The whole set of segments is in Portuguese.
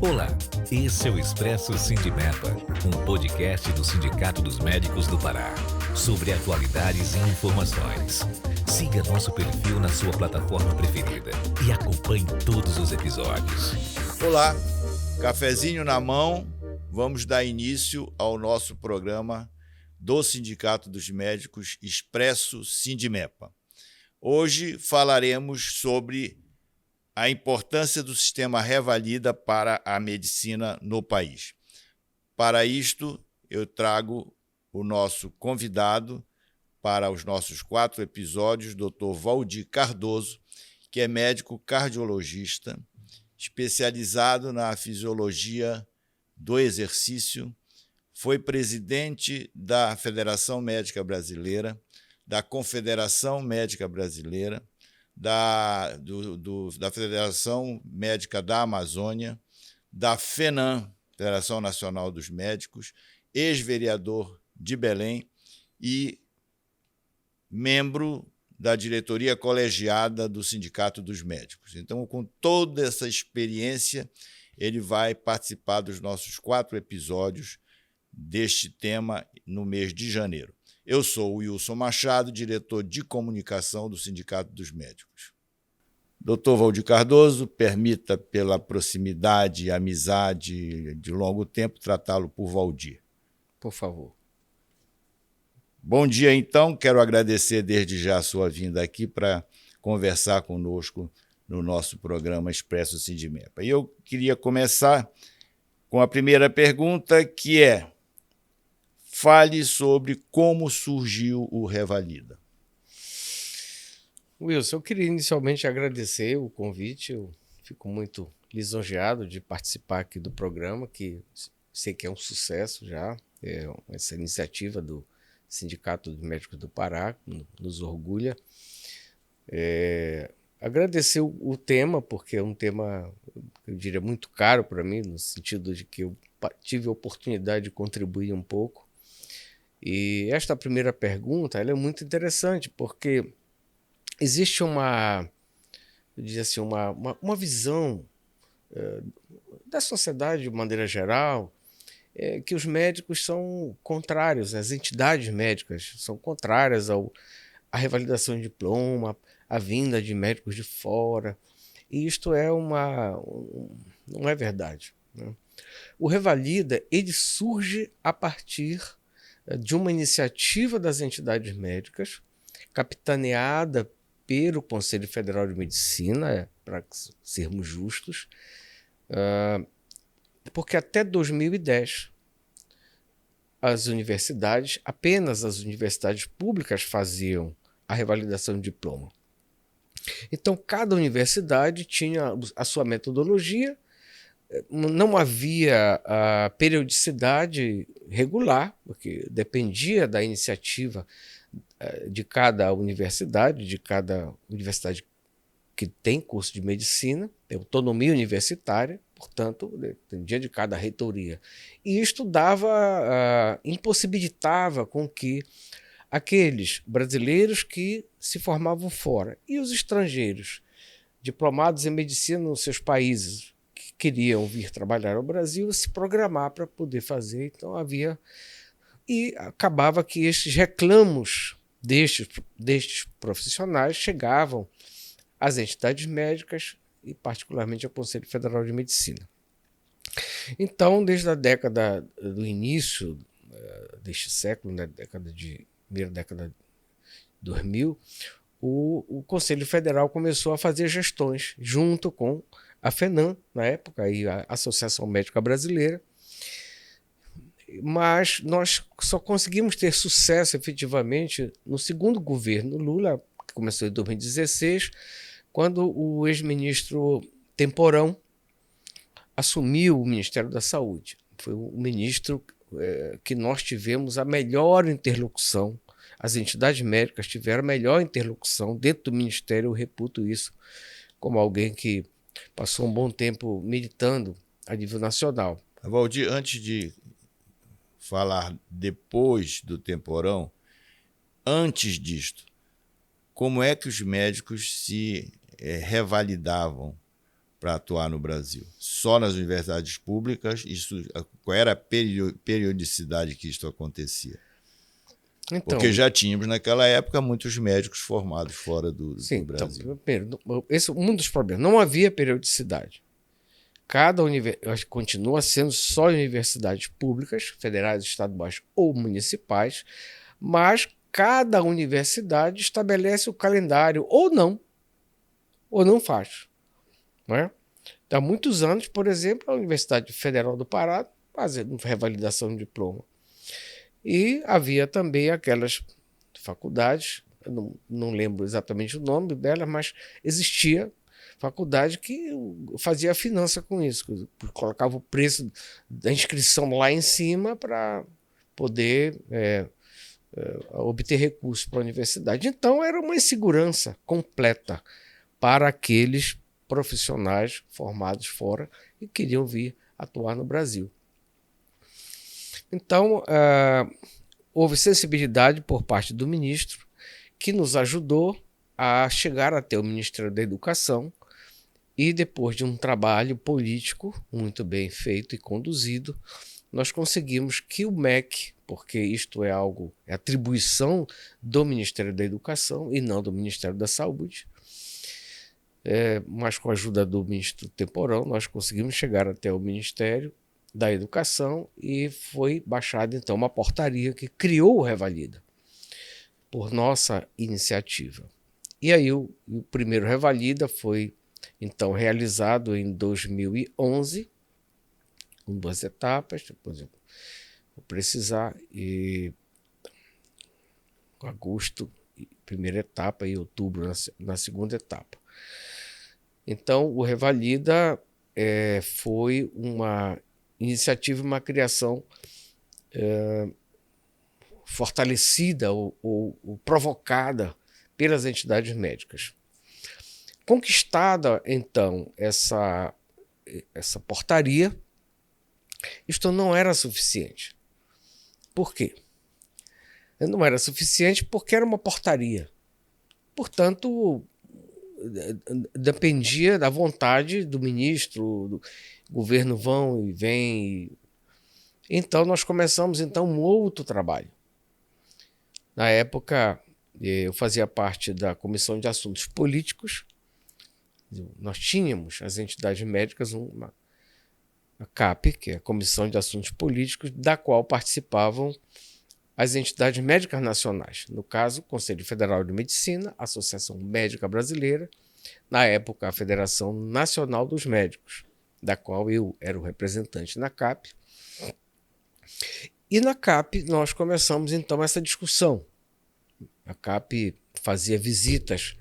Olá, esse é o Expresso Sindimepa, um podcast do Sindicato dos Médicos do Pará, sobre atualidades e informações. Siga nosso perfil na sua plataforma preferida e acompanhe todos os episódios. Olá, cafezinho na mão, vamos dar início ao nosso programa do Sindicato dos Médicos Expresso Sindimepa. Hoje falaremos sobre a importância do sistema Revalida para a medicina no país. Para isto, eu trago o nosso convidado para os nossos 4 episódios, Dr. Valdir Cardoso, que é médico cardiologista, especializado na fisiologia do exercício, foi presidente da Federação Médica Brasileira, da Confederação Médica Brasileira, da Federação Médica da Amazônia, da FENAM, Federação Nacional dos Médicos, ex-vereador de Belém e membro da diretoria colegiada do Sindicato dos Médicos. Então, com toda essa experiência, ele vai participar dos nossos 4 episódios deste tema no mês de janeiro. Eu sou o Wilson Machado, diretor de comunicação do Sindicato dos Médicos. Dr. Valdir Cardoso, permita, pela proximidade e amizade de longo tempo, tratá-lo por Valdir. Por favor. Bom dia, então. Quero agradecer desde já a sua vinda aqui para conversar conosco no nosso programa Expresso Sindimepa. E eu queria começar com a primeira pergunta, que é: fale sobre como surgiu o Revalida. Wilson, eu queria inicialmente agradecer o convite. Eu fico muito lisonjeado de participar aqui do programa, que sei que é um sucesso já. Essa iniciativa do Sindicato dos Médicos do Pará nos orgulha. Agradecer o tema, porque é um tema, eu diria, muito caro para mim, no sentido de que eu tive a oportunidade de contribuir um pouco. E esta primeira pergunta ela é muito interessante, porque existe uma visão da sociedade de maneira geral, que os médicos são contrários, as entidades médicas são contrárias à revalidação de diploma, à vinda de médicos de fora. E isto não é verdade, né? O Revalida ele surge a partir de uma iniciativa das entidades médicas, capitaneada pelo Conselho Federal de Medicina, para sermos justos, porque até 2010 apenas as universidades públicas faziam a revalidação de diploma. Então, cada universidade tinha a sua metodologia. Não havia a periodicidade regular, porque dependia da iniciativa de cada universidade que tem curso de medicina, tem autonomia universitária, portanto, dependia de cada reitoria. E isto impossibilitava com que aqueles brasileiros que se formavam fora e os estrangeiros diplomados em medicina nos seus países que queriam vir trabalhar ao Brasil se programar para poder fazer. Então e acabava que estes reclamos destes profissionais chegavam às entidades médicas e particularmente ao Conselho Federal de Medicina. Então, desde a do início deste século, na primeira década de 2000, o Conselho Federal começou a fazer gestões junto com a FENAM, na época, e a Associação Médica Brasileira, mas nós só conseguimos ter sucesso efetivamente no segundo governo Lula, que começou em 2016, quando o ex-ministro Temporão assumiu o Ministério da Saúde. Foi o ministro que nós tivemos a melhor interlocução, as entidades médicas tiveram a melhor interlocução dentro do Ministério. Eu reputo isso como alguém que passou um bom tempo militando a nível nacional. Valdir, antes de falar depois do Temporão, antes disto, como é que os médicos se revalidavam para atuar no Brasil? Só nas universidades públicas? Qual era a periodicidade que isto acontecia? Então, porque já tínhamos, naquela época, muitos médicos formados fora do Brasil. Então, primeiro, um dos problemas. Não havia periodicidade. Cada universidade continua sendo só universidades públicas, federais, estaduais ou municipais, mas cada universidade estabelece o calendário ou não faz. Não é? Há muitos anos, por exemplo, a Universidade Federal do Pará fazendo revalidação de diploma. E havia também aquelas faculdades, eu não lembro exatamente o nome delas, mas existia faculdade que fazia finança com isso, colocava o preço da inscrição lá em cima para poder obter recursos para a universidade. Então, era uma insegurança completa para aqueles profissionais formados fora e queriam vir atuar no Brasil. Então, houve sensibilidade por parte do ministro, que nos ajudou a chegar até o Ministério da Educação e, depois de um trabalho político muito bem feito e conduzido, nós conseguimos que o MEC, porque isto é atribuição do Ministério da Educação e não do Ministério da Saúde, mas com a ajuda do ministro Temporão, nós conseguimos chegar até o Ministério da Educação e foi baixada então uma portaria que criou o Revalida por nossa iniciativa. E aí o primeiro Revalida foi então realizado em 2011 com 2 etapas, depois eu vou precisar, e agosto primeira etapa e outubro na segunda etapa. Então o Revalida foi uma iniciativa, uma criação fortalecida ou provocada pelas entidades médicas. Conquistada, então, essa portaria, isto não era suficiente. Por quê? Não era suficiente porque era uma portaria. Portanto, dependia da vontade do ministro, o governo vão e vem. Então, nós começamos um outro trabalho. Na época, eu fazia parte da Comissão de Assuntos Políticos. Nós tínhamos, as entidades médicas, a CAP, que é a Comissão de Assuntos Políticos, da qual participavam as entidades médicas nacionais. No caso, o Conselho Federal de Medicina, a Associação Médica Brasileira, na época, a Federação Nacional dos Médicos, da qual eu era o representante na CAP. E na CAP nós começamos então essa discussão. A CAP fazia visitas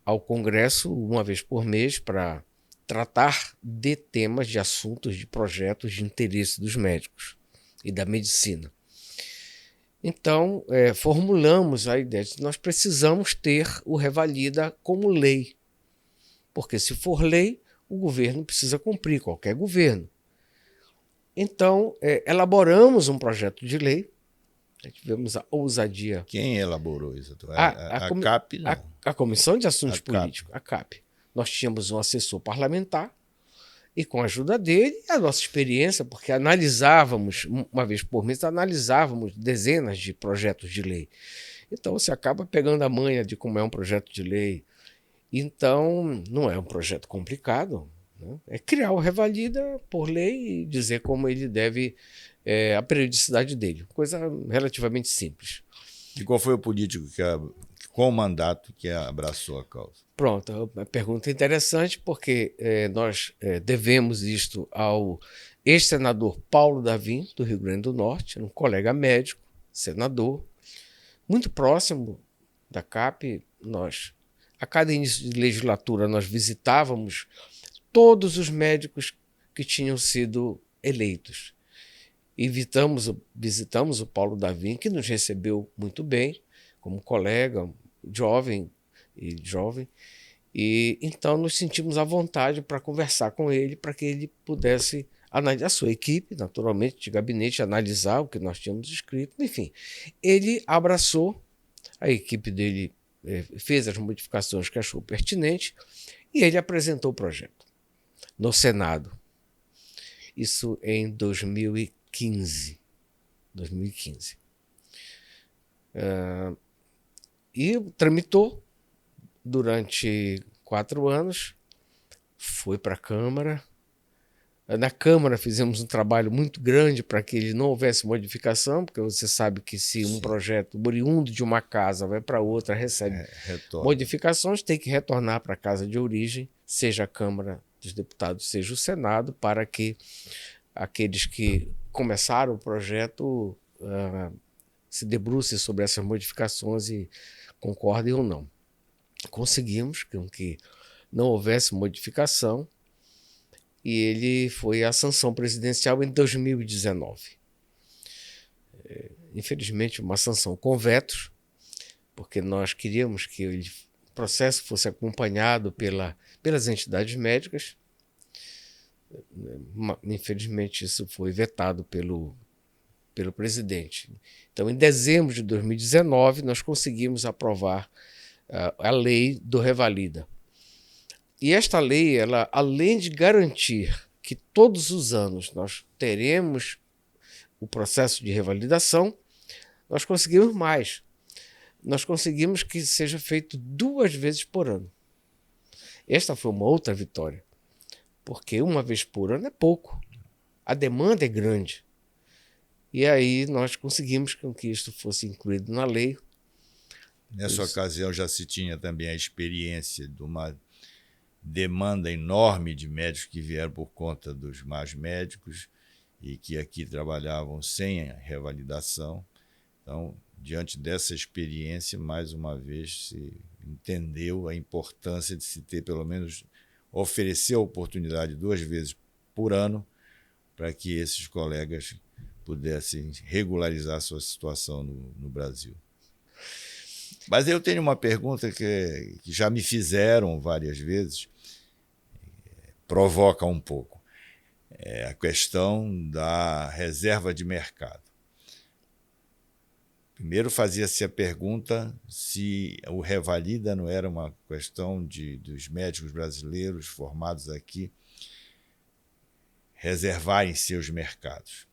ao Congresso uma vez por mês para tratar de temas, de assuntos, de projetos de interesse dos médicos e da medicina. Então, formulamos a ideia de que nós precisamos ter o Revalida como lei, porque se for lei, o governo precisa cumprir, qualquer governo. Então, elaboramos um projeto de lei, tivemos a ousadia. Quem elaborou isso? A CAP, não. A Comissão de Assuntos Políticos, a CAP. Nós tínhamos um assessor parlamentar e, com a ajuda dele, a nossa experiência, porque analisávamos, uma vez por mês, analisávamos dezenas de projetos de lei. Então, você acaba pegando a manha de como é um projeto de lei. Então, não é um projeto complicado, né? É criar o Revalida por lei e dizer como ele deve, a periodicidade dele. Coisa relativamente simples. E qual foi o político qual o mandato que abraçou a causa? Pronto, uma pergunta interessante, porque nós devemos isto ao ex-senador Paulo Davim, do Rio Grande do Norte, um colega médico, senador, muito próximo da CAP. Nós, a cada início de legislatura, nós visitávamos todos os médicos que tinham sido eleitos. E visitamos o Paulo Davim, que nos recebeu muito bem, como colega, jovem, e então nos sentimos à vontade para conversar com ele, para que ele pudesse analisar, a sua equipe, naturalmente, de gabinete, analisar o que nós tínhamos escrito. Enfim, ele abraçou, a equipe dele fez as modificações que achou pertinente e ele apresentou o projeto. no Senado. Isso em 2015. E tramitou durante 4 anos, foi para a Câmara. Na Câmara fizemos um trabalho muito grande para que ele não houvesse modificação, porque você sabe que se um projeto oriundo de uma casa vai para outra, recebe modificações, tem que retornar para a casa de origem, seja a Câmara dos Deputados, seja o Senado, para que aqueles que começaram o projeto se debrucem sobre essas modificações e concordem ou não. Conseguimos que não houvesse modificação, e ele foi à sanção presidencial em 2019. Infelizmente, uma sanção com vetos, porque nós queríamos que o processo fosse acompanhado pelas entidades médicas. Infelizmente, isso foi vetado pelo presidente. Então, em dezembro de 2019, nós conseguimos aprovar a lei do Revalida. E esta lei, ela, além de garantir que todos os anos nós teremos o processo de revalidação, nós conseguimos mais. Nós conseguimos que seja feito 2 vezes por ano. Esta foi uma outra vitória, porque 1 vez por ano é pouco. A demanda é grande. E aí nós conseguimos que isto fosse incluído na lei. Nessa ocasião já se tinha também a experiência de uma demanda enorme de médicos que vieram por conta dos más médicos e que aqui trabalhavam sem a revalidação. Então, diante dessa experiência, mais uma vez se entendeu a importância de se ter, pelo menos, oferecer a oportunidade 2 vezes por ano para que esses colegas pudessem regularizar sua situação no Brasil. Mas eu tenho uma pergunta que já me fizeram várias vezes, provoca um pouco. É a questão da reserva de mercado. Primeiro fazia-se a pergunta se o Revalida não era uma questão dos médicos brasileiros formados aqui reservarem seus mercados.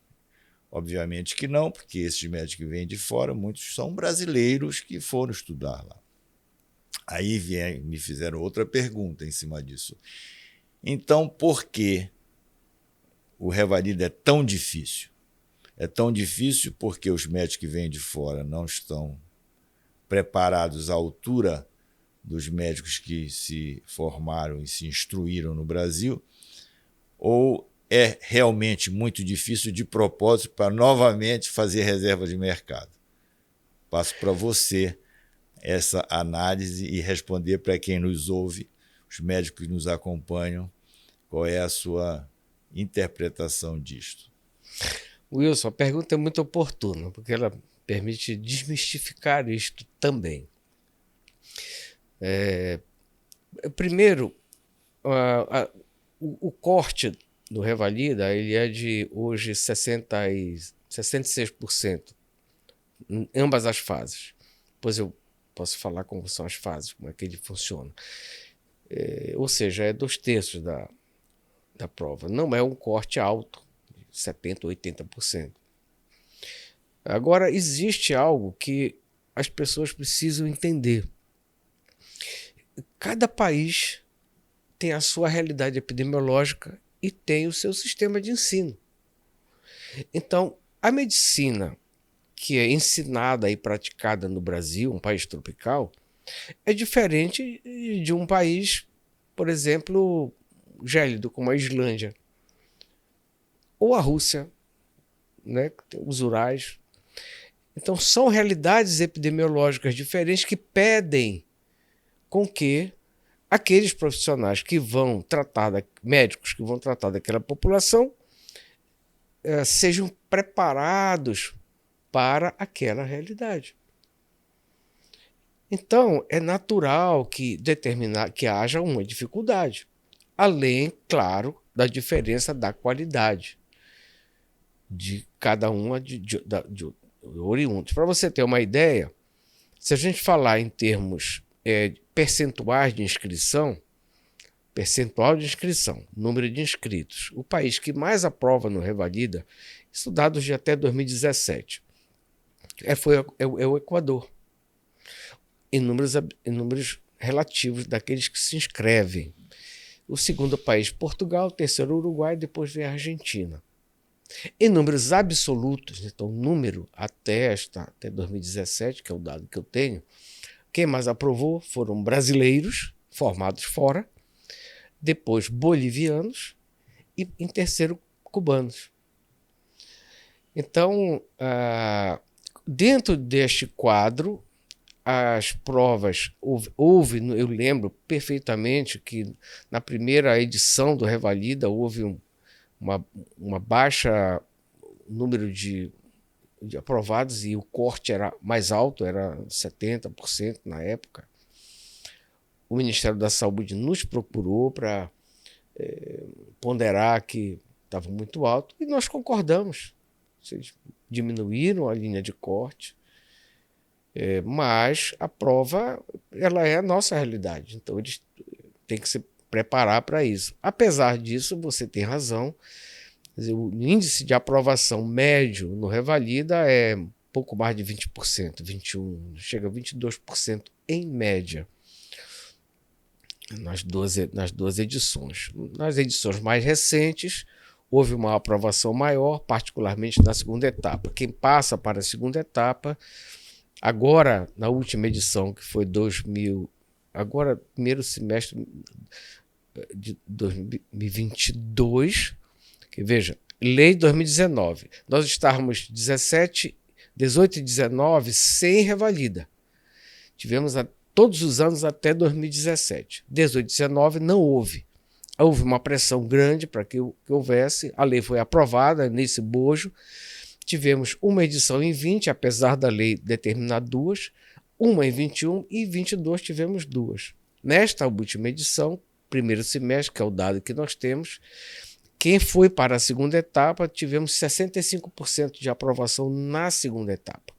Obviamente que não, porque esses médicos que vêm de fora, muitos são brasileiros que foram estudar lá. Aí me fizeram outra pergunta em cima disso. Então, por que o Revalida é tão difícil? É tão difícil porque os médicos que vêm de fora não estão preparados à altura dos médicos que se formaram e se instruíram no Brasil, ou é realmente muito difícil de propósito para novamente fazer reserva de mercado? Passo para você essa análise e responder para quem nos ouve, os médicos que nos acompanham, qual é a sua interpretação disto. Wilson, a pergunta é muito oportuna, porque ela permite desmistificar isto também. Primeiro, o corte do Revalida ele é de hoje 66% em ambas as fases. Depois eu posso falar como são as fases, como é que ele funciona. Ou seja, é 2/3 da prova. Não é um corte alto, 70%, 80%. Agora, existe algo que as pessoas precisam entender. Cada país tem a sua realidade epidemiológica e tem o seu sistema de ensino. Então, a medicina que é ensinada e praticada no Brasil, um país tropical, é diferente de um país, por exemplo, gélido, como a Islândia, ou a Rússia, né, que tem os Urais. Então, são realidades epidemiológicas diferentes que pedem com que aqueles profissionais que vão tratar, médicos que vão tratar daquela população, sejam preparados para aquela realidade. Então, é natural que haja uma dificuldade, além, claro, da diferença da qualidade de cada uma de oriundos. Para você ter uma ideia, se a gente falar em termos percentuais de inscrição, percentual de inscrição, número de inscritos. O país que mais aprova no Revalida, isso dados de até 2017, é o Equador, em números relativos daqueles que se inscrevem. O segundo país, Portugal, o terceiro, Uruguai, depois vem a Argentina. Em números absolutos, então número até 2017, que é o dado que eu tenho, quem mais aprovou foram brasileiros formados fora, depois bolivianos e, em terceiro, cubanos. Então, dentro deste quadro, as provas, eu lembro perfeitamente que na primeira edição do Revalida houve uma baixa número de aprovados e o corte era mais alto, era 70% na época. O Ministério da Saúde nos procurou para ponderar que estava muito alto e nós concordamos. Vocês diminuíram a linha de corte, mas a prova ela é a nossa realidade, então eles têm que se preparar para isso. Apesar disso, você tem razão, o índice de aprovação médio no Revalida é pouco mais de 20%, 21%, chega a 22% em média nas duas edições. Nas edições mais recentes, houve uma aprovação maior, particularmente na segunda etapa. Quem passa para a segunda etapa, agora, na última edição, que foi primeiro semestre de 2022, que veja, lei 2019, nós estávamos 18 e 19 sem revalida. Tivemos todos os anos até 2017. 18 e 19 não houve. Houve uma pressão grande para que houvesse, a lei foi aprovada nesse bojo. Tivemos uma edição em 20, apesar da lei determinar duas, uma em 21 e 22 tivemos duas. Nesta última edição, primeiro semestre, que é o dado que nós temos, quem foi para a segunda etapa, tivemos 65% de aprovação na segunda etapa,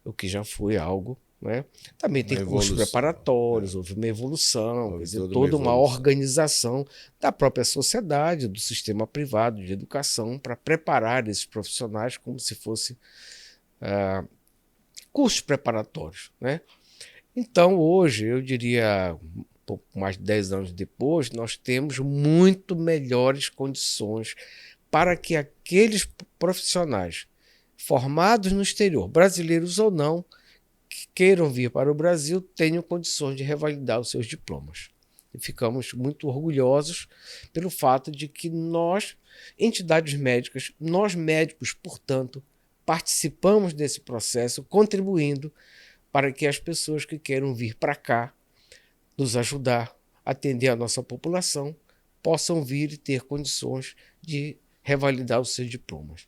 o que já foi algo, né? Também tem cursos preparatórios, houve uma evolução, quer dizer, toda uma organização da própria sociedade, do sistema privado de educação, para preparar esses profissionais como se fossem cursos preparatórios, né? Então, hoje, eu diria, um pouco mais de 10 anos depois, nós temos muito melhores condições para que aqueles profissionais formados no exterior, brasileiros ou não, que queiram vir para o Brasil, tenham condições de revalidar os seus diplomas. E ficamos muito orgulhosos pelo fato de que nós, entidades médicas, nós médicos, portanto, participamos desse processo, contribuindo para que as pessoas que queiram vir para cá, nos ajudar a atender a nossa população, possam vir e ter condições de revalidar os seus diplomas.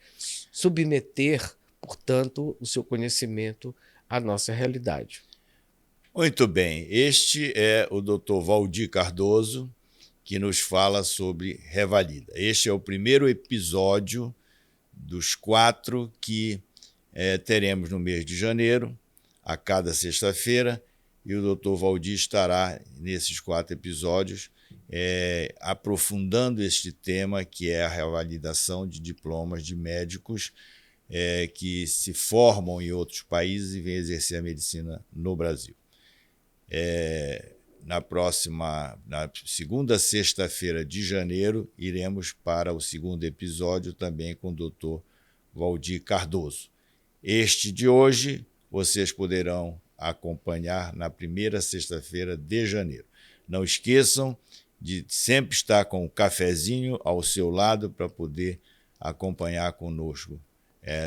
Submeter, portanto, o seu conhecimento à nossa realidade. Muito bem. Este é o Dr. Valdir Cardoso, que nos fala sobre revalida. Este é o primeiro episódio dos 4 que teremos no mês de janeiro, a cada sexta-feira, e o Dr. Valdir estará nesses 4 episódios aprofundando este tema, que é a revalidação de diplomas de médicos que se formam em outros países e vêm exercer a medicina no Brasil. Na segunda sexta-feira de janeiro, iremos para o segundo episódio também com o Dr. Valdir Cardoso. Este de hoje vocês poderão acompanhar na primeira sexta-feira de janeiro. Não esqueçam de sempre estar com o cafezinho ao seu lado para poder acompanhar conosco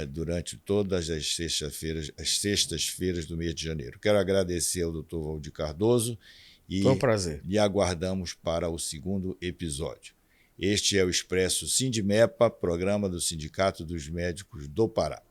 durante todas as sextas-feiras do mês de janeiro. Quero agradecer ao Dr. Valdir Cardoso e Foi um prazer. lhe aguardamos para o segundo episódio. Este é o Expresso Sindimepa, programa do Sindicato dos Médicos do Pará.